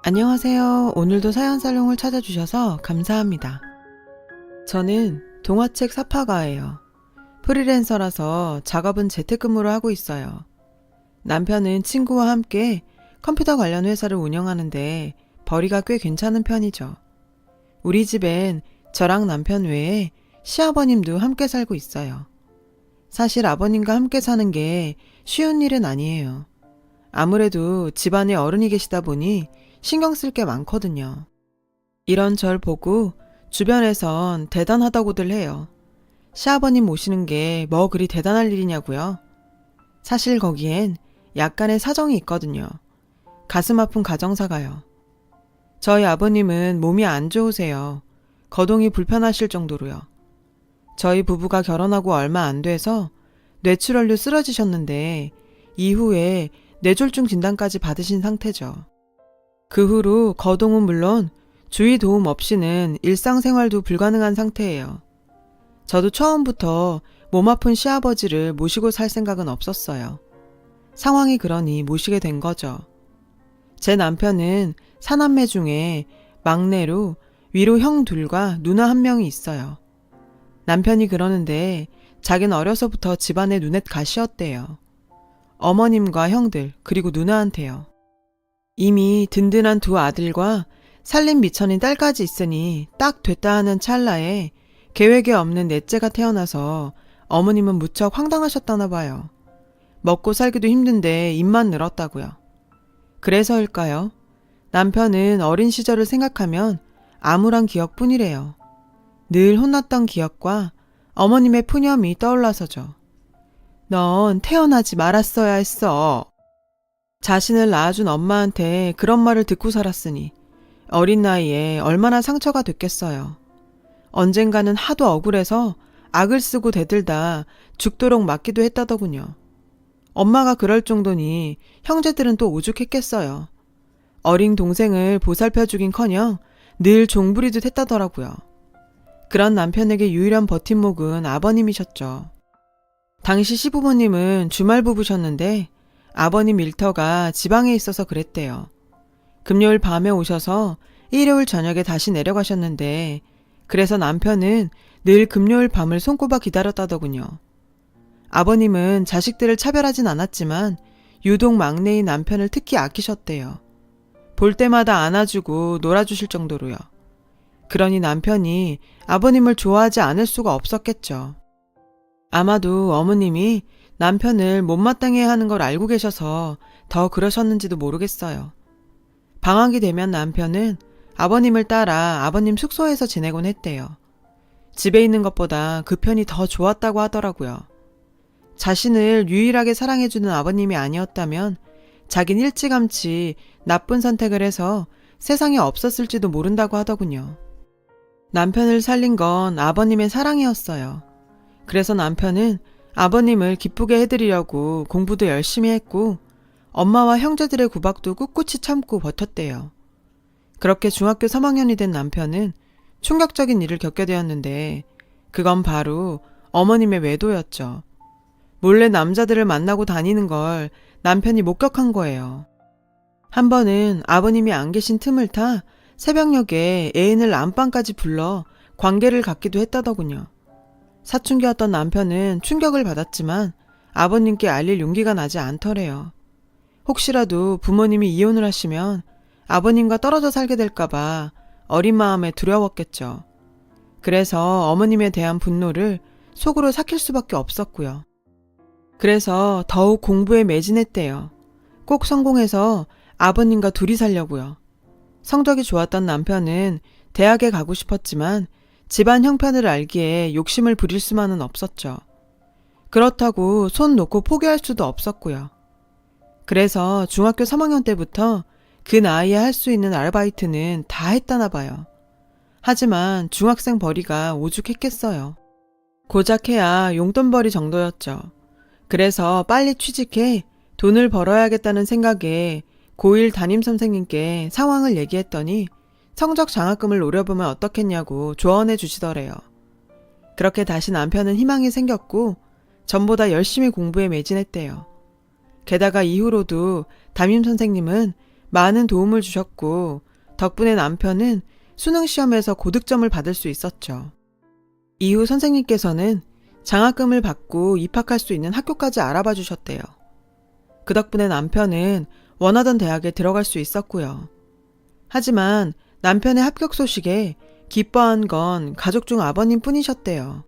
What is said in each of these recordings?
안녕하세요. 오늘도 사연살롱을 찾아주셔서 감사합니다. 저는 동화책 사파가예요. 프리랜서라서 작업은 재택근무로 하고 있어요. 남편은 친구와 함께 컴퓨터 관련 회사를 운영하는데 벌이가 꽤 괜찮은 편이죠. 우리 집엔 저랑 남편 외에 시아버님도 함께 살고 있어요. 사실 아버님과 함께 사는 게 쉬운 일은 아니에요. 아무래도 집안에 어른이 계시다 보니 신경 쓸 게 많거든요. 이런 절 보고 주변에선 대단하다고들 해요. 시아버님 모시는 게 뭐 그리 대단할 일이냐고요? 사실 거기엔 약간의 사정이 있거든요. 가슴 아픈 가정사가요. 저희 아버님은 몸이 안 좋으세요. 거동이 불편하실 정도로요. 저희 부부가 결혼하고 얼마 안 돼서 뇌출혈로 쓰러지셨는데 이후에 뇌졸중 진단까지 받으신 상태죠. 그 후로 거동은 물론 주위 도움 없이는 일상생활도 불가능한 상태예요. 저도 처음부터 몸 아픈 시아버지를 모시고 살 생각은 없었어요. 상황이 그러니 모시게 된 거죠. 제 남편은 사남매 중에 막내로 위로 형 둘과 누나 한 명이 있어요. 남편이 그러는데 자기는 어려서부터 집안의 눈엣 가시였대요. 어머님과 형들 그리고 누나한테요. 이미 든든한 두 아들과 살림 미천인 딸까지 있으니 딱 됐다 하는 찰나에 계획에 없는 넷째가 태어나서 어머님은 무척 황당하셨다나 봐요. 먹고 살기도 힘든데 입만 늘었다고요. 그래서일까요? 남편은 어린 시절을 생각하면 암울한 기억뿐이래요. 늘 혼났던 기억과 어머님의 푸념이 떠올라서죠. 넌 태어나지 말았어야 했어. 자신을 낳아준 엄마한테 그런 말을 듣고 살았으니 어린 나이에 얼마나 상처가 됐겠어요. 언젠가는 하도 억울해서 악을 쓰고 대들다 죽도록 맞기도 했다더군요. 엄마가 그럴 정도니 형제들은 또 오죽했겠어요. 어린 동생을 보살펴주긴커녕 늘 종부리듯 했다더라고요. 그런 남편에게 유일한 버팀목은 아버님이셨죠. 당시 시부모님은 주말 부부셨는데 아버님 일터가 지방에 있어서 그랬대요. 금요일 밤에 오셔서 일요일 저녁에 다시 내려가셨는데 그래서 남편은 늘 금요일 밤을 손꼽아 기다렸다더군요. 아버님은 자식들을 차별하진 않았지만 유독 막내인 남편을 특히 아끼셨대요. 볼 때마다 안아주고 놀아주실 정도로요. 그러니 남편이 아버님을 좋아하지 않을 수가 없었겠죠. 아마도 어머님이 남편을 못마땅해 하는 걸 알고 계셔서 더 그러셨는지도 모르겠어요. 방학이 되면 남편은 아버님을 따라 아버님 숙소에서 지내곤 했대요. 집에 있는 것보다 그 편이 더 좋았다고 하더라고요. 자신을 유일하게 사랑해주는 아버님이 아니었다면 자긴 일찌감치 나쁜 선택을 해서 세상에 없었을지도 모른다고 하더군요. 남편을 살린 건 아버님의 사랑이었어요. 그래서 남편은 아버님을 기쁘게 해드리려고 공부도 열심히 했고 엄마와 형제들의 구박도 꿋꿋이 참고 버텼대요. 그렇게 중학교 3학년이 된 남편은 충격적인 일을 겪게 되었는데 그건 바로 어머님의 외도였죠. 몰래 남자들을 만나고 다니는 걸 남편이 목격한 거예요. 한 번은 아버님이 안 계신 틈을 타 새벽녘에 애인을 안방까지 불러 관계를 갖기도 했다더군요. 사춘기였던 남편은 충격을 받았지만 아버님께 알릴 용기가 나지 않더래요. 혹시라도 부모님이 이혼을 하시면 아버님과 떨어져 살게 될까봐 어린 마음에 두려웠겠죠. 그래서 어머님에 대한 분노를 속으로 삭힐 수밖에 없었고요. 그래서 더욱 공부에 매진했대요. 꼭 성공해서 아버님과 둘이 살려고요. 성적이 좋았던 남편은 대학에 가고 싶었지만 집안 형편을 알기에 욕심을 부릴 수만은 없었죠. 그렇다고 손 놓고 포기할 수도 없었고요. 그래서 중학교 3학년 때부터 그 나이에 할 수 있는 아르바이트는 다 했다나 봐요. 하지만 중학생 벌이가 오죽했겠어요. 고작 해야 용돈벌이 정도였죠. 그래서 빨리 취직해 돈을 벌어야겠다는 생각에 고1 담임선생님께 상황을 얘기했더니 성적 장학금을 노려보면 어떻겠냐고 조언해 주시더래요. 그렇게 다시 남편은 희망이 생겼고 전보다 열심히 공부에 매진했대요. 게다가 이후로도 담임선생님은 많은 도움을 주셨고 덕분에 남편은 수능 시험에서 고득점을 받을 수 있었죠. 이후 선생님께서는 장학금을 받고 입학할 수 있는 학교까지 알아봐 주셨대요. 그 덕분에 남편은 원하던 대학에 들어갈 수 있었고요. 하지만 남편의 합격 소식에 기뻐한 건 가족 중 아버님 뿐이셨대요.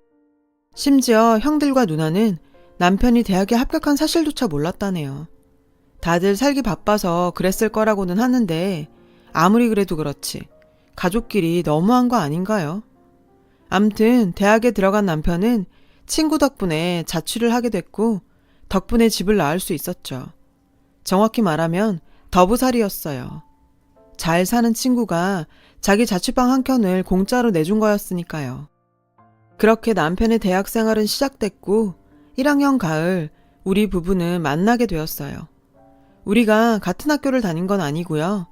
심지어 형들과 누나는 남편이 대학에 합격한 사실조차 몰랐다네요. 다들 살기 바빠서 그랬을 거라고는 하는데 아무리 그래도 그렇지 가족끼리 너무한 거 아닌가요? 암튼 대학에 들어간 남편은 친구 덕분에 자취를 하게 됐고 덕분에 집을 나을 수 있었죠. 정확히 말하면 더부살이였어요. 잘 사는 친구가 자기 자취방 한 켠을 공짜로 내준 거였으니까요. 그렇게 남편의 대학 생활은 시작됐고 1학년 가을 우리 부부는 만나게 되었어요. 우리가 같은 학교를 다닌 건 아니고요.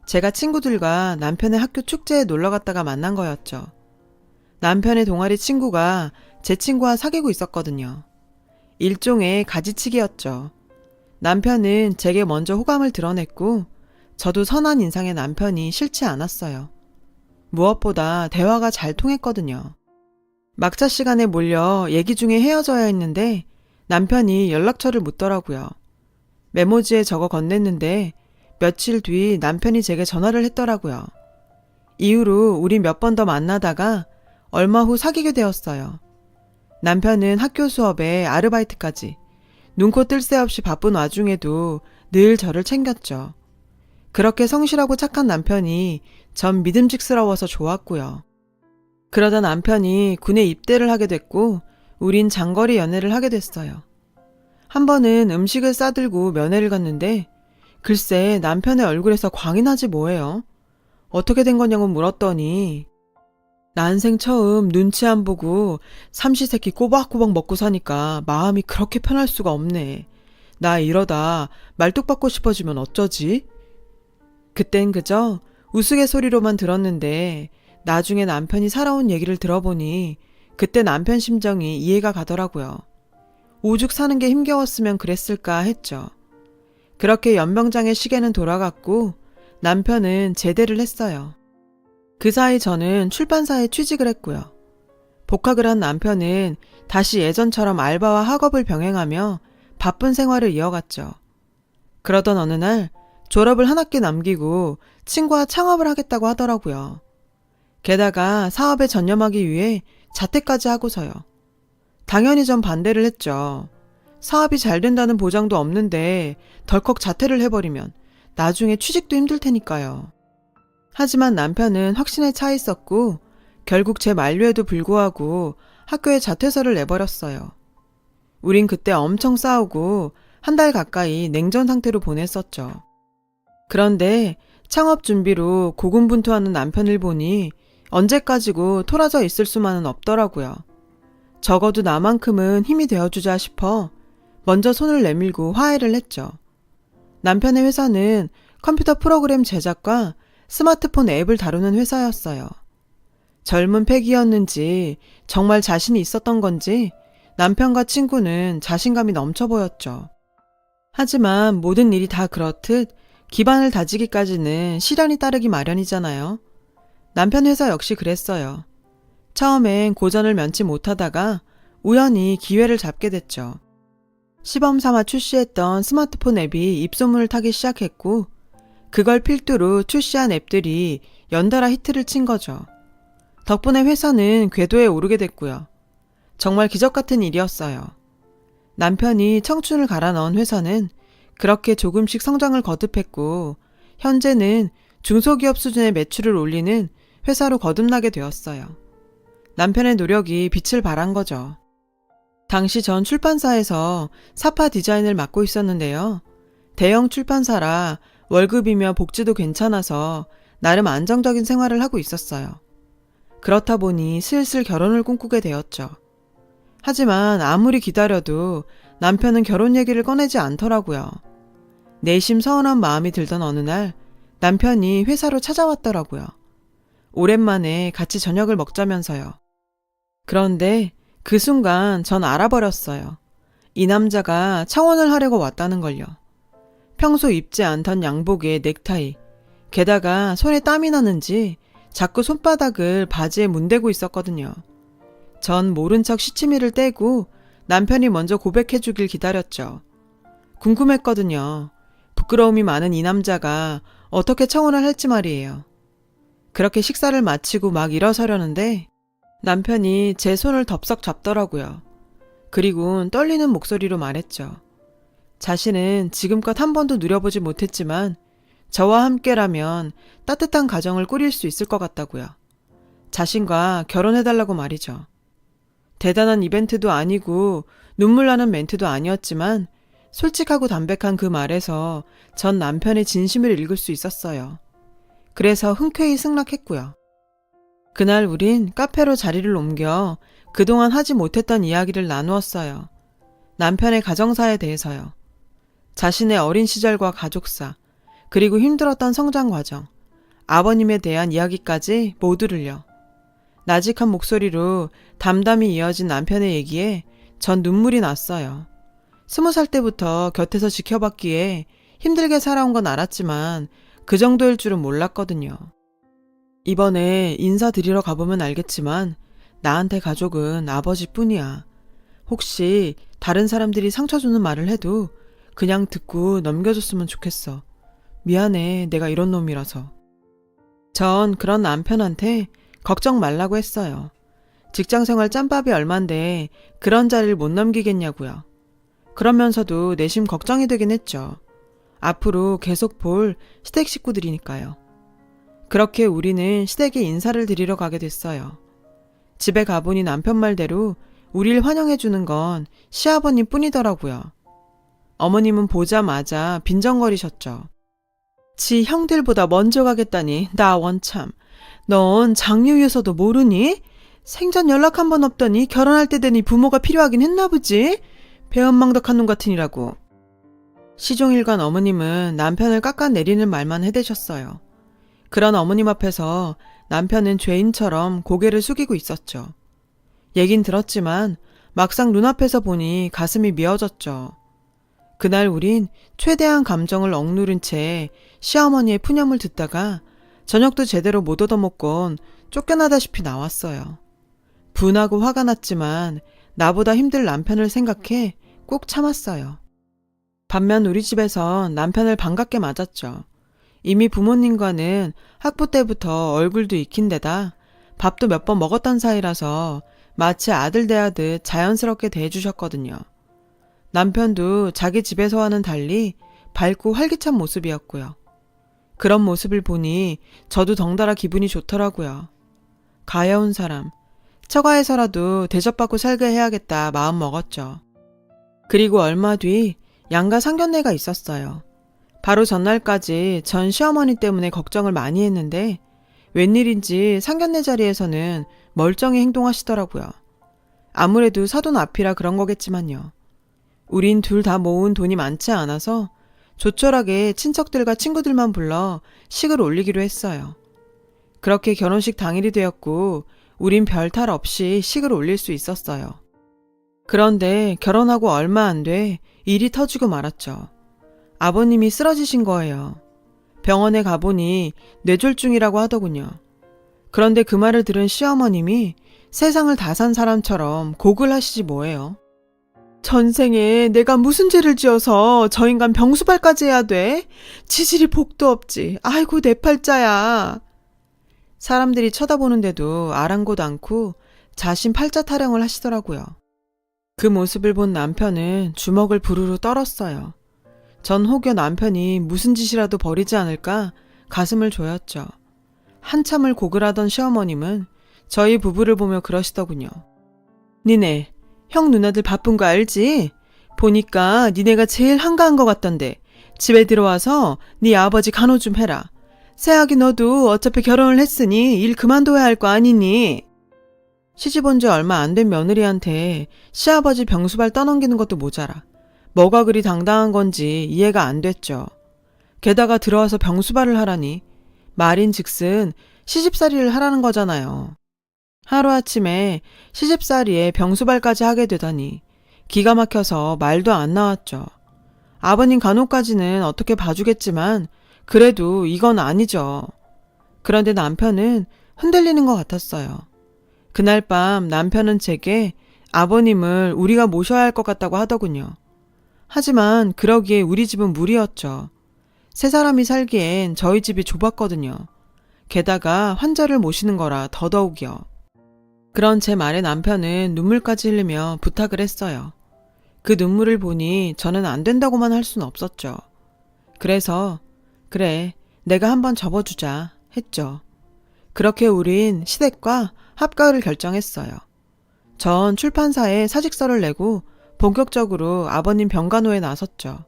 제가 친구들과 남편의 학교 축제에 놀러 갔다가 만난 거였죠. 남편의 동아리 친구가 제 친구와 사귀고 있었거든요. 일종의 가지치기였죠. 남편은 제게 먼저 호감을 드러냈고 저도 선한 인상의 남편이 싫지 않았어요. 무엇보다 대화가 잘 통했거든요. 막차 시간에 몰려 얘기 중에 헤어져야 했는데 남편이 연락처를 묻더라고요. 메모지에 적어 건넸는데 며칠 뒤 남편이 제게 전화를 했더라고요. 이후로 우리 몇 번 더 만나다가 얼마 후 사귀게 되었어요. 남편은 학교 수업에 아르바이트까지 눈코 뜰 새 없이 바쁜 와중에도 늘 저를 챙겼죠. 그렇게 성실하고 착한 남편이 전 믿음직스러워서 좋았고요. 그러다 남편이 군에 입대를 하게 됐고 우린 장거리 연애를 하게 됐어요. 한 번은 음식을 싸들고 면회를 갔는데 글쎄 남편의 얼굴에서 광이 나지 뭐예요. 어떻게 된 거냐고 물었더니 난생 처음 눈치 안 보고 삼시세끼 꼬박꼬박 먹고 사니까 마음이 그렇게 편할 수가 없네. 나 이러다 말뚝 박고 싶어지면 어쩌지? 그땐 그저 우스갯소리로만 들었는데 나중에 남편이 살아온 얘기를 들어보니 그때 남편 심정이 이해가 가더라고요. 오죽 사는 게 힘겨웠으면 그랬을까 했죠. 그렇게 연병장의 시계는 돌아갔고 남편은 제대를 했어요. 그 사이 저는 출판사에 취직을 했고요. 복학을 한 남편은 다시 예전처럼 알바와 학업을 병행하며 바쁜 생활을 이어갔죠. 그러던 어느 날 졸업을 한 학기 남기고 친구와 창업을 하겠다고 하더라고요. 게다가 사업에 전념하기 위해 자퇴까지 하고서요. 당연히 전 반대를 했죠. 사업이 잘 된다는 보장도 없는데 덜컥 자퇴를 해버리면 나중에 취직도 힘들 테니까요. 하지만 남편은 확신에 차 있었고 결국 제 만류에도 불구하고 학교에 자퇴서를 내버렸어요. 우린 그때 엄청 싸우고 한 달 가까이 냉전 상태로 보냈었죠. 그런데 창업 준비로 고군분투하는 남편을 보니 언제까지고 토라져 있을 수만은 없더라고요. 적어도 나만큼은 힘이 되어주자 싶어 먼저 손을 내밀고 화해를 했죠. 남편의 회사는 컴퓨터 프로그램 제작과 스마트폰 앱을 다루는 회사였어요. 젊은 패기였는지 정말 자신이 있었던 건지 남편과 친구는 자신감이 넘쳐 보였죠. 하지만 모든 일이 다 그렇듯 기반을 다지기까지는 시련이 따르기 마련이잖아요. 남편 회사 역시 그랬어요. 처음엔 고전을 면치 못하다가 우연히 기회를 잡게 됐죠. 시범 삼아 출시했던 스마트폰 앱이 입소문을 타기 시작했고 그걸 필두로 출시한 앱들이 연달아 히트를 친 거죠. 덕분에 회사는 궤도에 오르게 됐고요. 정말 기적 같은 일이었어요. 남편이 청춘을 갈아 넣은 회사는 그렇게 조금씩 성장을 거듭했고 현재는 중소기업 수준의 매출을 올리는 회사로 거듭나게 되었어요. 남편의 노력이 빛을 발한 거죠. 당시 전 출판사에서 사파 디자인을 맡고 있었는데요. 대형 출판사라 월급이며 복지도 괜찮아서 나름 안정적인 생활을 하고 있었어요. 그렇다 보니 슬슬 결혼을 꿈꾸게 되었죠. 하지만 아무리 기다려도 남편은 결혼 얘기를 꺼내지 않더라고요. 내심 서운한 마음이 들던 어느 날 남편이 회사로 찾아왔더라고요. 오랜만에 같이 저녁을 먹자면서요. 그런데 그 순간 전 알아버렸어요. 이 남자가 청혼을 하려고 왔다는 걸요. 평소 입지 않던 양복에 넥타이, 게다가 손에 땀이 나는지 자꾸 손바닥을 바지에 문대고 있었거든요. 전 모른 척 시치미를 떼고 남편이 먼저 고백해주길 기다렸죠. 궁금했거든요. 부끄러움이 많은 이 남자가 어떻게 청혼을 할지 말이에요. 그렇게 식사를 마치고 막 일어서려는데 남편이 제 손을 덥석 잡더라고요. 그리고 떨리는 목소리로 말했죠. 자신은 지금껏 한 번도 누려보지 못했지만 저와 함께라면 따뜻한 가정을 꾸릴 수 있을 것 같다고요. 자신과 결혼해달라고 말이죠. 대단한 이벤트도 아니고 눈물 나는 멘트도 아니었지만 솔직하고 담백한 그 말에서 전 남편의 진심을 읽을 수 있었어요. 그래서 흔쾌히 승낙했고요. 그날 우린 카페로 자리를 옮겨 그동안 하지 못했던 이야기를 나누었어요. 남편의 가정사에 대해서요. 자신의 어린 시절과 가족사, 그리고 힘들었던 성장 과정, 아버님에 대한 이야기까지 모두를요. 나직한 목소리로 담담히 이어진 남편의 얘기에 전 눈물이 났어요. 20살 때부터 곁에서 지켜봤기에 힘들게 살아온 건 알았지만 그 정도일 줄은 몰랐거든요. 이번에 인사드리러 가보면 알겠지만 나한테 가족은 아버지뿐이야. 혹시 다른 사람들이 상처 주는 말을 해도 그냥 듣고 넘겨줬으면 좋겠어. 미안해, 내가 이런 놈이라서. 전 그런 남편한테 걱정 말라고 했어요. 직장생활 짬밥이 얼만데 그런 자리를 못 넘기겠냐고요. 그러면서도 내심 걱정이 되긴 했죠. 앞으로 계속 볼 시댁 식구들이니까요. 그렇게 우리는 시댁에 인사를 드리러 가게 됐어요. 집에 가보니 남편 말대로 우릴 환영해주는 건 시아버님 뿐이더라고요. 어머님은 보자마자 빈정거리셨죠. 지 형들보다 먼저 가겠다니 나 원참. 넌 장유유서도 모르니? 생전 연락 한 번 없더니 결혼할 때 되니 부모가 필요하긴 했나 보지? 배은망덕한 놈 같으니라고. 시종일관 어머님은 남편을 깎아내리는 말만 해대셨어요. 그런 어머님 앞에서 남편은 죄인처럼 고개를 숙이고 있었죠. 얘긴 들었지만 막상 눈앞에서 보니 가슴이 미어졌죠. 그날 우린 최대한 감정을 억누른 채 시어머니의 푸념을 듣다가 저녁도 제대로 못 얻어먹곤 쫓겨나다시피 나왔어요. 분하고 화가 났지만 나보다 힘들 남편을 생각해 꾹 참았어요. 반면 우리 집에선 남편을 반갑게 맞았죠. 이미 부모님과는 학부 때부터 얼굴도 익힌 데다 밥도 몇 번 먹었던 사이라서 마치 아들 대하듯 자연스럽게 대해주셨거든요. 남편도 자기 집에서와는 달리 밝고 활기찬 모습이었고요. 그런 모습을 보니 저도 덩달아 기분이 좋더라고요. 가여운 사람, 처가에서라도 대접받고 살게 해야겠다 마음 먹었죠. 그리고 얼마 뒤 양가 상견례가 있었어요. 바로 전날까지 전 시어머니 때문에 걱정을 많이 했는데 웬일인지 상견례 자리에서는 멀쩡히 행동하시더라고요. 아무래도 사돈 앞이라 그런 거겠지만요. 우린 둘 다 모은 돈이 많지 않아서 조촐하게 친척들과 친구들만 불러 식을 올리기로 했어요. 그렇게 결혼식 당일이 되었고 우린 별탈 없이 식을 올릴 수 있었어요. 그런데 결혼하고 얼마 안 돼 일이 터지고 말았죠. 아버님이 쓰러지신 거예요. 병원에 가보니 뇌졸중이라고 하더군요. 그런데 그 말을 들은 시어머님이 세상을 다 산 사람처럼 곡을 하시지 뭐예요. 전생에 내가 무슨 죄를 지어서 저 인간 병수발까지 해야 돼? 지질이 복도 없지. 아이고 내 팔자야. 사람들이 쳐다보는데도 아랑곳 않고 자신 팔자 타령을 하시더라고요. 그 모습을 본 남편은 주먹을 부르르 떨었어요. 전 혹여 남편이 무슨 짓이라도 벌이지 않을까 가슴을 조였죠. 한참을 곡을 하던 시어머님은 저희 부부를 보며 그러시더군요. 니네 형 누나들 바쁜 거 알지? 보니까 니네가 제일 한가한 것 같던데 집에 들어와서 네 아버지 간호 좀 해라. 새아기 너도 어차피 결혼을 했으니 일 그만둬야 할 거 아니니? 시집 온 지 얼마 안 된 며느리한테 시아버지 병수발 떠넘기는 것도 모자라. 뭐가 그리 당당한 건지 이해가 안 됐죠. 게다가 들어와서 병수발을 하라니 말인즉슨 시집살이를 하라는 거잖아요. 하루아침에 시집살이에 병수발까지 하게 되다니 기가 막혀서 말도 안 나왔죠. 아버님 간호까지는 어떻게 봐주겠지만 그래도 이건 아니죠. 그런데 남편은 흔들리는 것 같았어요. 그날 밤 남편은 제게 아버님을 우리가 모셔야 할 것 같다고 하더군요. 하지만 그러기에 우리 집은 무리였죠. 세 사람이 살기엔 저희 집이 좁았거든요. 게다가 환자를 모시는 거라 더더욱이요. 그런 제 말에 남편은 눈물까지 흘리며 부탁을 했어요. 그 눈물을 보니 저는 안 된다고만 할 수는 없었죠. 그래서 그래, 내가 한번 접어주자 했죠. 그렇게 우린 시댁과 합가를 결정했어요. 전 출판사에 사직서를 내고 본격적으로 아버님 병간호에 나섰죠.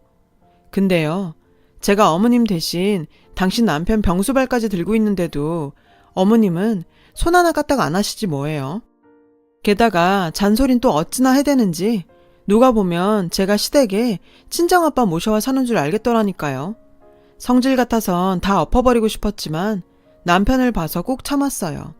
근데요, 제가 어머님 대신 당신 남편 병수발까지 들고 있는데도 어머님은 손 하나 까딱 안 하시지 뭐예요. 게다가 잔소린 또 어찌나 해대는지 누가 보면 제가 시댁에 친정아빠 모셔와 사는 줄 알겠더라니까요. 성질 같아선 다 엎어버리고 싶었지만 남편을 봐서 꼭 참았어요.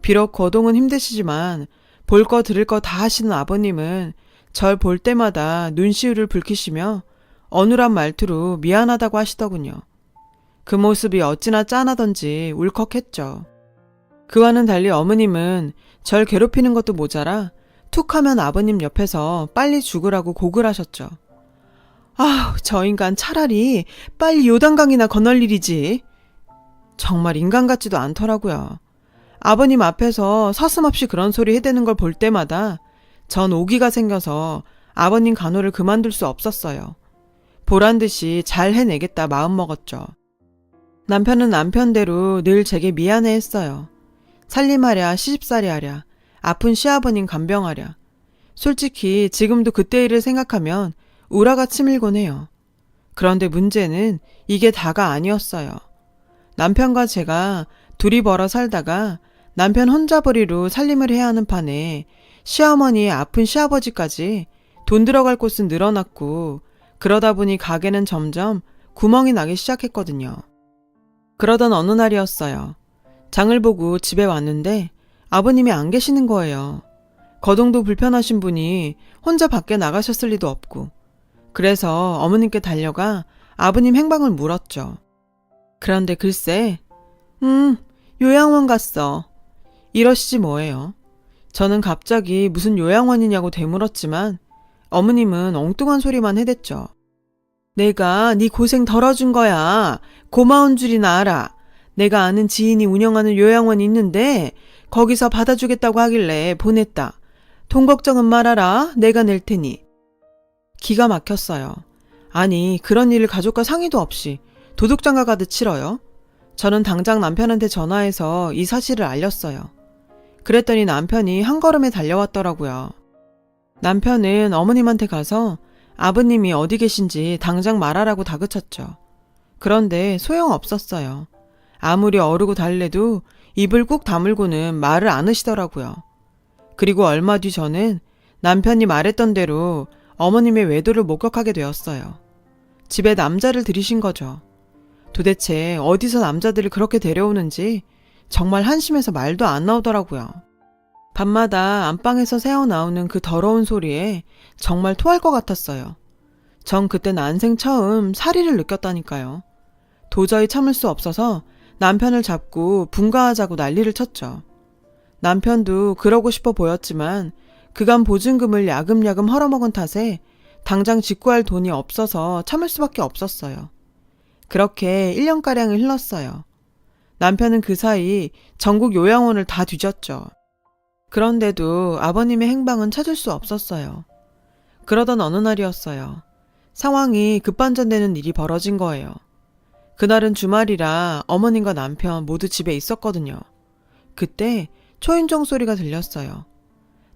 비록 거동은 힘드시지만 볼 거 들을 거 다 하시는 아버님은 절 볼 때마다 눈시울을 붉히시며 어눌한 말투로 미안하다고 하시더군요. 그 모습이 어찌나 짠하던지 울컥했죠. 그와는 달리 어머님은 절 괴롭히는 것도 모자라 툭 하면 아버님 옆에서 빨리 죽으라고 고글 하셨죠. 아우, 저 인간 차라리 빨리 요단강이나 건널 일이지. 정말 인간 같지도 않더라고요. 아버님 앞에서 서슴없이 그런 소리 해대는 걸 볼 때마다 전 오기가 생겨서 아버님 간호를 그만둘 수 없었어요. 보란듯이 잘 해내겠다 마음먹었죠. 남편은 남편대로 늘 제게 미안해했어요. 살림하랴 시집살이 하랴 아픈 시아버님 간병하랴. 솔직히 지금도 그때 일을 생각하면 우라가 치밀곤 해요. 그런데 문제는 이게 다가 아니었어요. 남편과 제가 둘이 벌어 살다가 남편 혼자벌이로 살림을 해야 하는 판에 시어머니의 아픈 시아버지까지 돈 들어갈 곳은 늘어났고 그러다 보니 가게는 점점 구멍이 나기 시작했거든요. 그러던 어느 날이었어요. 장을 보고 집에 왔는데 아버님이 안 계시는 거예요. 거동도 불편하신 분이 혼자 밖에 나가셨을 리도 없고 그래서 어머님께 달려가 아버님 행방을 물었죠. 그런데 글쎄 요양원 갔어. 이러시지 뭐예요. 저는 갑자기 무슨 요양원이냐고 되물었지만 어머님은 엉뚱한 소리만 해댔죠. 내가 네 고생 덜어준 거야. 고마운 줄이나 알아. 내가 아는 지인이 운영하는 요양원이 있는데 거기서 받아주겠다고 하길래 보냈다. 돈 걱정은 말아라. 내가 낼 테니. 기가 막혔어요. 아니, 그런 일을 가족과 상의도 없이 도둑장가 가듯 치러요. 저는 당장 남편한테 전화해서 이 사실을 알렸어요. 그랬더니 남편이 한 걸음에 달려왔더라고요. 남편은 어머님한테 가서 아버님이 어디 계신지 당장 말하라고 다그쳤죠. 그런데 소용없었어요. 아무리 어르고 달래도 입을 꾹 다물고는 말을 안 하시더라고요. 그리고 얼마 뒤 저는 남편이 말했던 대로 어머님의 외도를 목격하게 되었어요. 집에 남자를 들이신 거죠. 도대체 어디서 남자들을 그렇게 데려오는지 정말 한심해서 말도 안 나오더라고요. 밤마다 안방에서 새어나오는 그 더러운 소리에 정말 토할 것 같았어요. 전 그때 난생 처음 사리를 느꼈다니까요. 도저히 참을 수 없어서 남편을 잡고 분가하자고 난리를 쳤죠. 남편도 그러고 싶어 보였지만 그간 보증금을 야금야금 헐어먹은 탓에 당장 직구할 돈이 없어서 참을 수밖에 없었어요. 그렇게 1년가량이 흘렀어요. 남편은 그 사이 전국 요양원을 다 뒤졌죠. 그런데도 아버님의 행방은 찾을 수 없었어요. 그러던 어느 날이었어요. 상황이 급반전되는 일이 벌어진 거예요. 그날은 주말이라 어머님과 남편 모두 집에 있었거든요. 그때 초인종 소리가 들렸어요.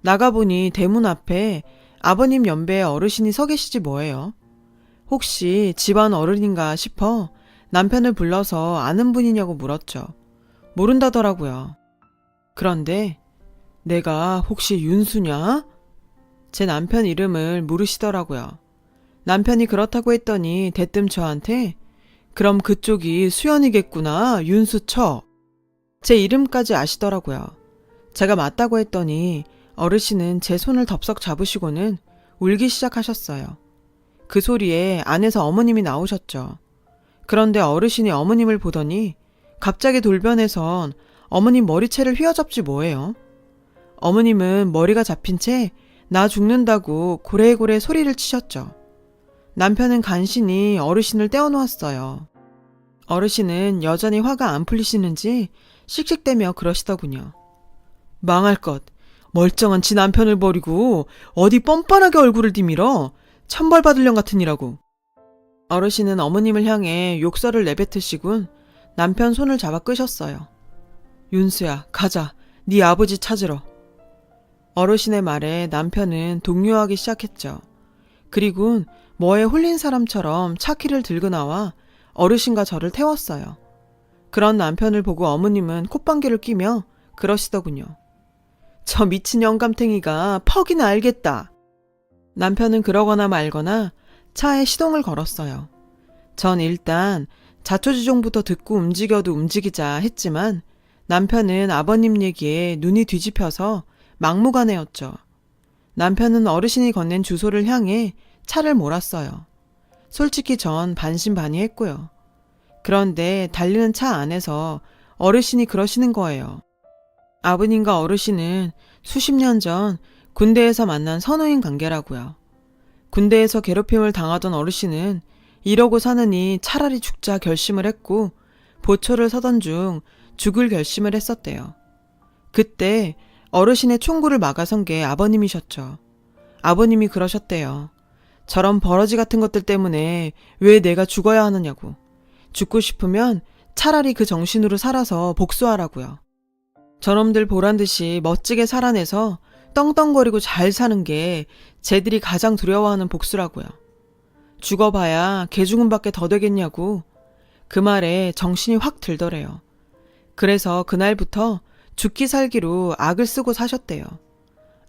나가보니 대문 앞에 아버님 연배의 어르신이 서 계시지 뭐예요. 혹시 집안 어른인가 싶어 남편을 불러서 아는 분이냐고 물었죠. 모른다더라고요. 그런데 내가 혹시 윤수냐? 제 남편 이름을 물으시더라고요. 남편이 그렇다고 했더니 대뜸 저한테 그럼 그쪽이 수연이겠구나, 윤수처. 제 이름까지 아시더라고요. 제가 맞다고 했더니 어르신은 제 손을 덥석 잡으시고는 울기 시작하셨어요. 그 소리에 안에서 어머님이 나오셨죠. 그런데 어르신이 어머님을 보더니 갑자기 돌변해선 어머님 머리채를 휘어잡지 뭐예요. 어머님은 머리가 잡힌 채 나 죽는다고 고래고래 소리를 치셨죠. 남편은 간신히 어르신을 떼어놓았어요. 어르신은 여전히 화가 안 풀리시는지 씩씩대며 그러시더군요. 망할 것. 멀쩡한 지 남편을 버리고 어디 뻔뻔하게 얼굴을 디밀어. 천벌받을 년 같으니라고. 어르신은 어머님을 향해 욕설을 내뱉으시군 남편 손을 잡아 끄셨어요. 윤수야, 가자. 네 아버지 찾으러. 어르신의 말에 남편은 동요하기 시작했죠. 그리곤 뭐에 홀린 사람처럼 차키를 들고 나와 어르신과 저를 태웠어요. 그런 남편을 보고 어머님은 콧방귀를 뀌며 그러시더군요. 저 미친 영감탱이가 퍽이나 알겠다. 남편은 그러거나 말거나 차에 시동을 걸었어요. 전 일단 자초지종부터 듣고 움직여도 움직이자 했지만 남편은 아버님 얘기에 눈이 뒤집혀서 막무가내였죠. 남편은 어르신이 건넨 주소를 향해 차를 몰았어요. 솔직히 전 반신반의했고요. 그런데 달리는 차 안에서 어르신이 그러시는 거예요. 아버님과 어르신은 수십 년 전 군대에서 만난 선후인 관계라고요. 군대에서 괴롭힘을 당하던 어르신은 이러고 사느니 차라리 죽자 결심을 했고 보초를 서던 중 죽을 결심을 했었대요. 그때 어르신의 총구를 막아선 게 아버님이셨죠. 아버님이 그러셨대요. 저런 버러지 같은 것들 때문에 왜 내가 죽어야 하느냐고. 죽고 싶으면 차라리 그 정신으로 살아서 복수하라고요. 저놈들 보란듯이 멋지게 살아내서 떵떵거리고 잘 사는 게 쟤들이 가장 두려워하는 복수라고요. 죽어봐야 개죽음밖에 더 되겠냐고. 그 말에 정신이 확 들더래요. 그래서 그날부터 죽기 살기로 악을 쓰고 사셨대요.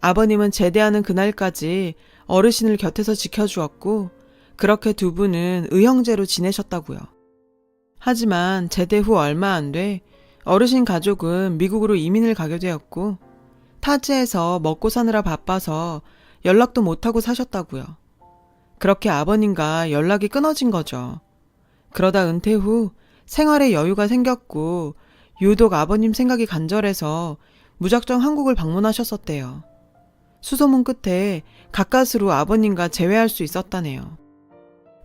아버님은 제대하는 그날까지 어르신을 곁에서 지켜주었고 그렇게 두 분은 의형제로 지내셨다고요. 하지만 제대 후 얼마 안 돼 어르신 가족은 미국으로 이민을 가게 되었고 타지에서 먹고 사느라 바빠서 연락도 못하고 사셨다고요. 그렇게 아버님과 연락이 끊어진 거죠. 그러다 은퇴 후 생활에 여유가 생겼고 유독 아버님 생각이 간절해서 무작정 한국을 방문하셨었대요. 수소문 끝에 가까스로 아버님과 재회할 수 있었다네요.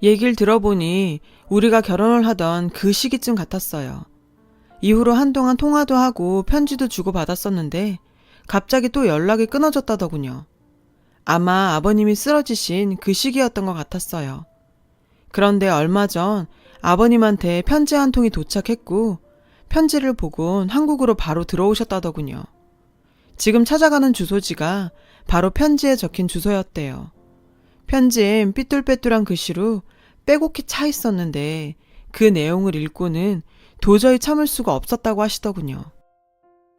얘기를 들어보니 우리가 결혼을 하던 그 시기쯤 같았어요. 이후로 한동안 통화도 하고 편지도 주고받았었는데 갑자기 또 연락이 끊어졌다더군요. 아마 아버님이 쓰러지신 그 시기였던 것 같았어요. 그런데 얼마 전 아버님한테 편지 한 통이 도착했고 편지를 보곤 한국으로 바로 들어오셨다더군요. 지금 찾아가는 주소지가 바로 편지에 적힌 주소였대요. 편지엔 삐뚤빼뚤한 글씨로 빼곡히 차 있었는데 그 내용을 읽고는 도저히 참을 수가 없었다고 하시더군요.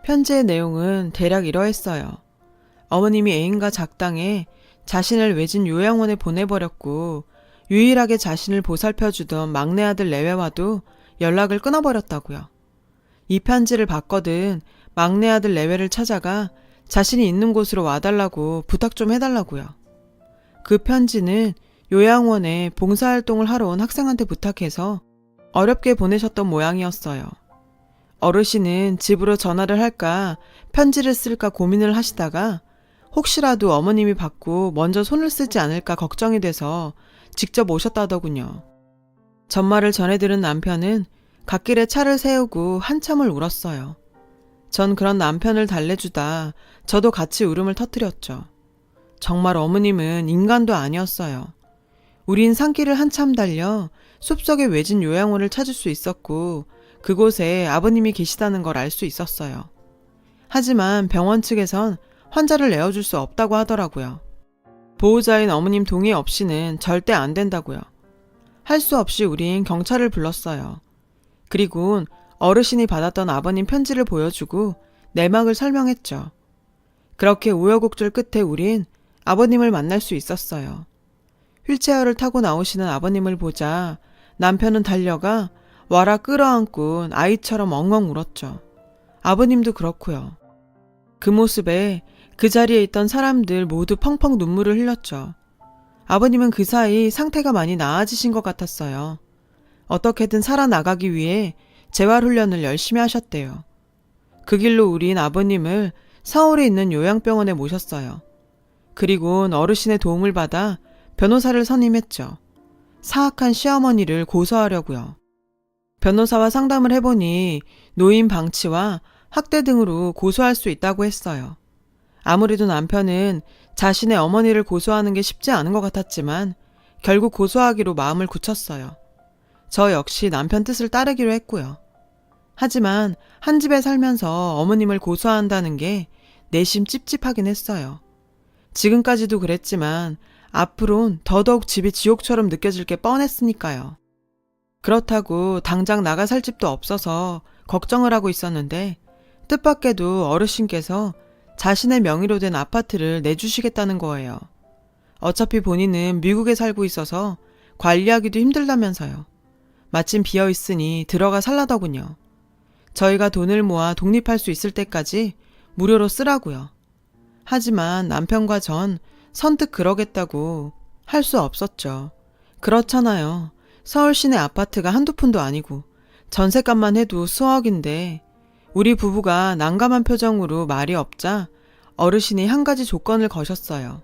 편지의 내용은 대략 이러했어요. 어머님이 애인과 작당해 자신을 외진 요양원에 보내버렸고 유일하게 자신을 보살펴주던 막내 아들 내외와도 연락을 끊어버렸다고요. 이 편지를 받거든 막내 아들 내외를 찾아가 자신이 있는 곳으로 와달라고 부탁 좀 해달라고요. 그 편지는 요양원에 봉사활동을 하러 온 학생한테 부탁해서 어렵게 보내셨던 모양이었어요. 어르신은 집으로 전화를 할까 편지를 쓸까 고민을 하시다가 혹시라도 어머님이 받고 먼저 손을 쓰지 않을까 걱정이 돼서 직접 오셨다더군요. 전말을 전해 들은 남편은 갓길에 차를 세우고 한참을 울었어요. 전 그런 남편을 달래주다 저도 같이 울음을 터뜨렸죠. 정말 어머님은 인간도 아니었어요. 우린 산길을 한참 달려 숲속의 외진 요양원을 찾을 수 있었고 그곳에 아버님이 계시다는 걸 알 수 있었어요. 하지만 병원 측에선 환자를 내어줄 수 없다고 하더라고요. 보호자인 어머님 동의 없이는 절대 안 된다고요. 할 수 없이 우린 경찰을 불렀어요. 그리고 어르신이 받았던 아버님 편지를 보여주고 내막을 설명했죠. 그렇게 우여곡절 끝에 우린 아버님을 만날 수 있었어요. 휠체어를 타고 나오시는 아버님을 보자 남편은 달려가 와라 끌어안고 아이처럼 엉엉 울었죠. 아버님도 그렇고요. 그 모습에 그 자리에 있던 사람들 모두 펑펑 눈물을 흘렸죠. 아버님은 그 사이 상태가 많이 나아지신 것 같았어요. 어떻게든 살아나가기 위해 재활훈련을 열심히 하셨대요. 그 길로 우린 아버님을 서울에 있는 요양병원에 모셨어요. 그리고 어르신의 도움을 받아 변호사를 선임했죠. 사악한 시어머니를 고소하려고요. 변호사와 상담을 해보니 노인 방치와 학대 등으로 고소할 수 있다고 했어요. 아무래도 남편은 자신의 어머니를 고소하는 게 쉽지 않은 것 같았지만 결국 고소하기로 마음을 굳혔어요. 저 역시 남편 뜻을 따르기로 했고요. 하지만 한 집에 살면서 어머님을 고소한다는 게 내심 찝찝하긴 했어요. 지금까지도 그랬지만 앞으론 더더욱 집이 지옥처럼 느껴질 게 뻔했으니까요. 그렇다고 당장 나가 살 집도 없어서 걱정을 하고 있었는데 뜻밖에도 어르신께서 자신의 명의로 된 아파트를 내주시겠다는 거예요. 어차피 본인은 미국에 살고 있어서 관리하기도 힘들다면서요. 마침 비어있으니 들어가 살라더군요. 저희가 돈을 모아 독립할 수 있을 때까지 무료로 쓰라고요. 하지만 남편과 전 선뜻 그러겠다고 할 수 없었죠. 그렇잖아요. 서울 시내 아파트가 한두 푼도 아니고 전셋값만 해도 수억인데 우리 부부가 난감한 표정으로 말이 없자 어르신이 한 가지 조건을 거셨어요.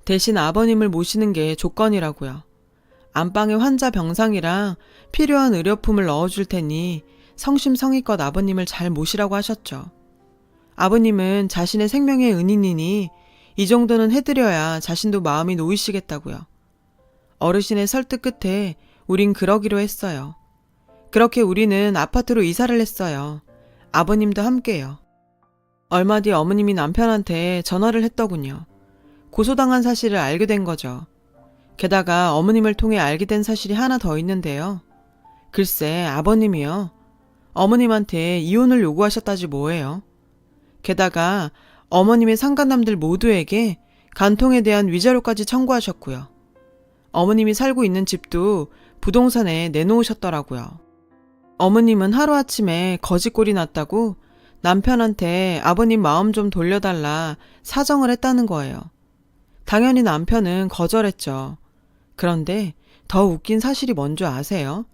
대신 아버님을 모시는 게 조건이라고요. 안방에 환자 병상이랑 필요한 의료품을 넣어줄 테니 성심성의껏 아버님을 잘 모시라고 하셨죠. 아버님은 자신의 생명의 은인이니 이 정도는 해드려야 자신도 마음이 놓이시겠다고요. 어르신의 설득 끝에 우린 그러기로 했어요. 그렇게 우리는 아파트로 이사를 했어요. 아버님도 함께요. 얼마 뒤 어머님이 남편한테 전화를 했더군요. 고소당한 사실을 알게 된 거죠. 게다가 어머님을 통해 알게 된 사실이 하나 더 있는데요. 글쎄 아버님이요. 어머님한테 이혼을 요구하셨다지 뭐예요. 게다가 어머님의 상간남들 모두에게 간통에 대한 위자료까지 청구하셨고요. 어머님이 살고 있는 집도 부동산에 내놓으셨더라고요. 어머님은 하루아침에 거지꼴이 났다고 남편한테 아버님 마음 좀 돌려달라 사정을 했다는 거예요. 당연히 남편은 거절했죠. 그런데 더 웃긴 사실이 뭔지 아세요?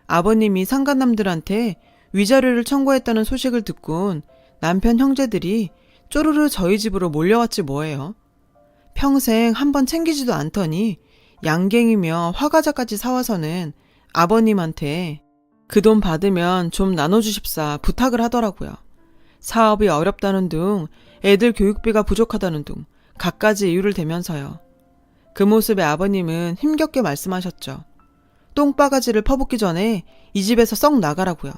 아버님이 상간남들한테 위자료를 청구했다는 소식을 듣곤 남편 형제들이 쪼르르 저희 집으로 몰려왔지 뭐예요. 평생 한번 챙기지도 않더니 양갱이며 화과자까지 사와서는 아버님한테 그 돈 받으면 좀 나눠주십사 부탁을 하더라고요. 사업이 어렵다는 둥, 애들 교육비가 부족하다는 둥 갖가지 이유를 대면서요. 그 모습에 아버님은 힘겹게 말씀하셨죠. 똥바가지를 퍼붓기 전에 이 집에서 썩 나가라고요.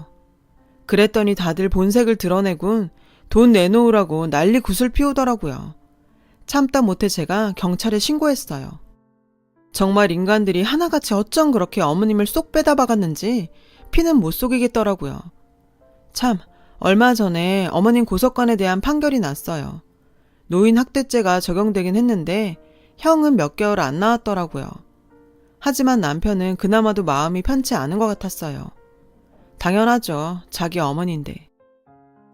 그랬더니 다들 본색을 드러내군 돈 내놓으라고 난리 굿을 피우더라고요. 참다 못해 제가 경찰에 신고했어요. 정말 인간들이 하나같이 어쩜 그렇게 어머님을 쏙 빼다 박았는지 피는 못 속이겠더라고요. 참, 얼마 전에 어머님 고소건에 대한 판결이 났어요. 노인 학대죄가 적용되긴 했는데 형은 몇 개월 안 나왔더라고요. 하지만 남편은 그나마도 마음이 편치 않은 것 같았어요. 당연하죠. 자기 어머니인데.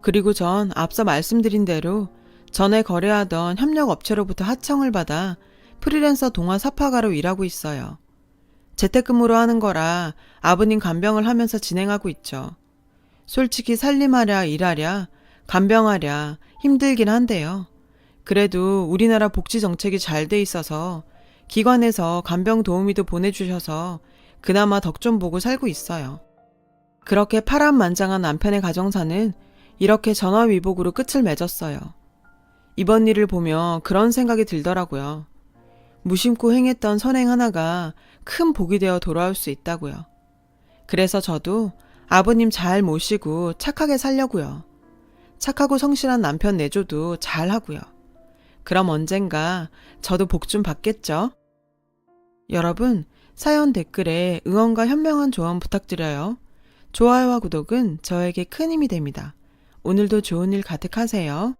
그리고 전 앞서 말씀드린 대로 전에 거래하던 협력업체로부터 하청을 받아 프리랜서 동화 사파가로 일하고 있어요. 재택근무로 하는 거라 아버님 간병을 하면서 진행하고 있죠. 솔직히 살림하랴 일하랴 간병하랴 힘들긴 한데요. 그래도 우리나라 복지 정책이 잘 돼 있어서 기관에서 간병 도우미도 보내주셔서 그나마 덕 좀 보고 살고 있어요. 그렇게 파란만장한 남편의 가정사는 이렇게 전화위복으로 끝을 맺었어요. 이번 일을 보며 그런 생각이 들더라고요. 무심코 행했던 선행 하나가 큰 복이 되어 돌아올 수 있다고요. 그래서 저도 아버님 잘 모시고 착하게 살려고요. 착하고 성실한 남편 내조도 잘 하고요. 그럼 언젠가 저도 복 좀 받겠죠? 여러분, 사연 댓글에 응원과 현명한 조언 부탁드려요. 좋아요와 구독은 저에게 큰 힘이 됩니다. 오늘도 좋은 일 가득하세요.